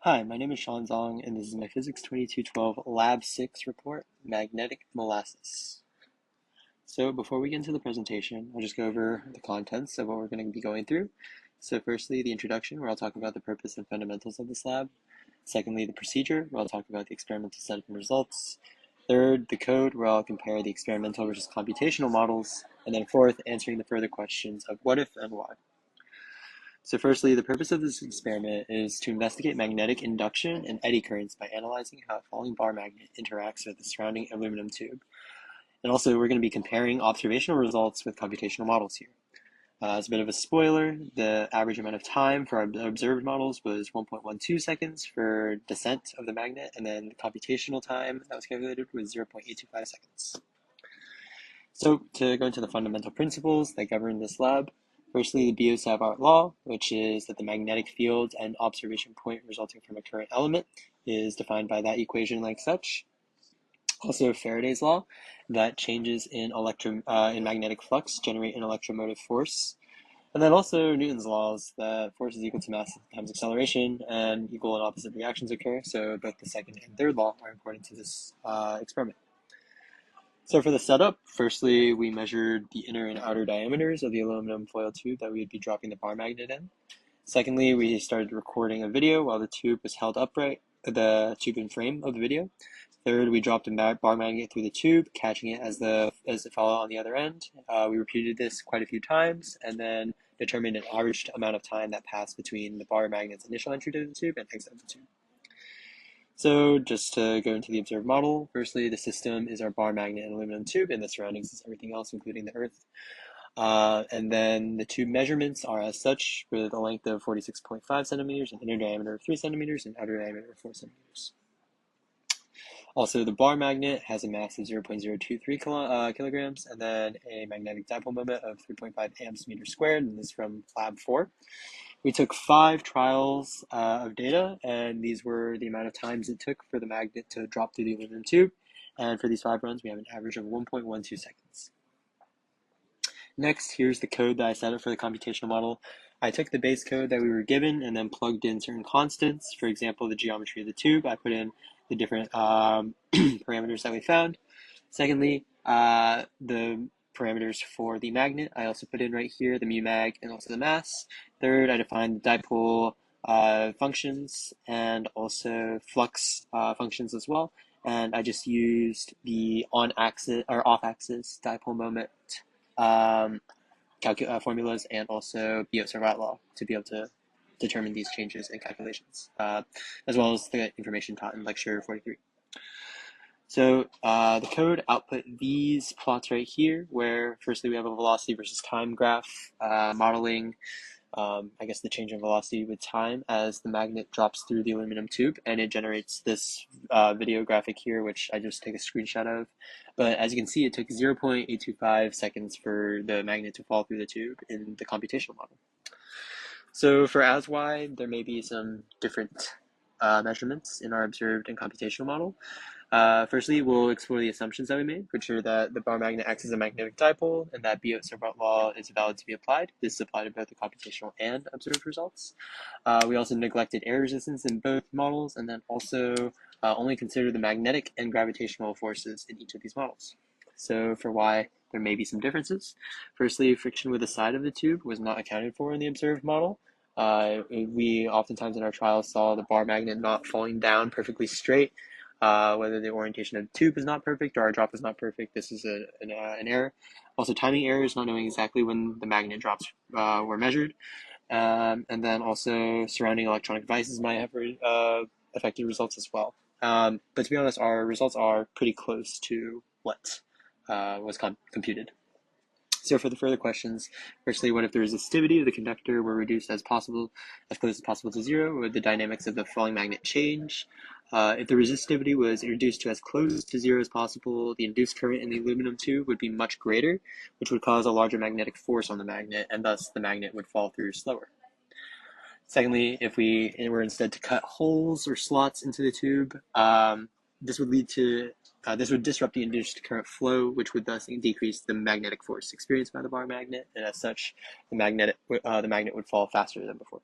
Hi, my name is Sean Zong, and this is my Physics 2212 Lab 6 report, Magnetic Molasses. So before we get into the presentation, I'll just go over the contents of what we're going to be going through. So firstly, the introduction, where I'll talk about the purpose and fundamentals of this lab. Secondly, the procedure, where I'll talk about the experimental setup and results. Third, the code, where I'll compare the experimental versus computational models. And then fourth, answering the further questions of what if and why. So firstly, the purpose of this experiment is to investigate magnetic induction and eddy currents by analyzing how a falling bar magnet interacts with the surrounding aluminum tube. And also, we're going to be comparing observational results with computational models here. As a bit of a spoiler, the average amount of time for our observed models was 1.12 seconds for descent of the magnet, and then the computational time that was calculated was 0.825 seconds. So to go into the fundamental principles that govern this lab, firstly, the Biot-Savart law, which is that the magnetic field and observation point resulting from a current element is defined by that equation like such. Also, Faraday's law, that changes in magnetic flux generate an electromotive force. And then also Newton's laws, that force is equal to mass times acceleration, and equal and opposite reactions occur. So both the second and third law are important to this experiment. So for the setup, firstly, we measured the inner and outer diameters of the aluminum foil tube that we would be dropping the bar magnet in. Secondly, we started recording a video while the tube was held upright, the tube and frame of the video. Third, we dropped a bar magnet through the tube, catching it as it fell out on the other end. We repeated this quite a few times, and then determined an averaged amount of time that passed between the bar magnet's initial entry to the tube and exit of the tube. So just to go into the observed model, firstly, the system is our bar magnet and aluminum tube, and the surroundings is everything else, including the Earth. And then the tube measurements are as such, with a length of 46.5 centimeters, an inner diameter of 3 centimeters, and outer diameter of 4 centimeters. Also, the bar magnet has a mass of 0.023 kilograms, and then a magnetic dipole moment of 3.5 amps meters squared, and this is from Lab 4. We took 5 trials of data, and these were the amount of times it took for the magnet to drop through the aluminum tube. And for these 5 runs, we have an average of 1.12 seconds. Next, here's the code that I set up for the computational model. I took the base code that we were given and then plugged in certain constants. For example, the geometry of the tube. I put in the different parameters that we found. Secondly, the parameters for the magnet. I also put in right here the mu mag and also the mass. Third, I defined the dipole functions and also flux functions as well. And I just used the on-axis or off-axis dipole moment formulas and also Biot-Savart law to be able to determine these changes in calculations, as well as the information taught in lecture 43. So the code output these plots right here, where firstly we have a velocity versus time graph modeling, I guess the change in velocity with time as the magnet drops through the aluminum tube, and it generates this video graphic here, which I just take a screenshot of. But as you can see, it took 0.825 seconds for the magnet to fall through the tube in the computational model. So for as y, there may be some different measurements in our observed and computational model. Firstly, we'll explore the assumptions that we made, which are that the bar magnet acts as a magnetic dipole and that Biot-Savart law is valid to be applied. This is applied to both the computational and observed results. We also neglected air resistance in both models, and then also only considered the magnetic and gravitational forces in each of these models. So for why there may be some differences. Firstly, friction with the side of the tube was not accounted for in the observed model. We oftentimes in our trials saw the bar magnet not falling down perfectly straight. Whether the orientation of the tube is not perfect or our drop is not perfect, this is an error. Also, timing errors, not knowing exactly when the magnet drops were measured. And then also surrounding electronic devices might have affected results as well. But to be honest, our results are pretty close to what was computed. So for the further questions, firstly, what if the resistivity of the conductor were reduced as close as possible to zero? Would the dynamics of the falling magnet change? If the resistivity was reduced to as close to zero as possible, the induced current in the aluminum tube would be much greater, which would cause a larger magnetic force on the magnet, and thus the magnet would fall through slower. Secondly, if we were instead to cut holes or slots into the tube, this would disrupt the induced current flow, which would thus decrease the magnetic force experienced by the bar magnet, and as such, the magnet would fall faster than before.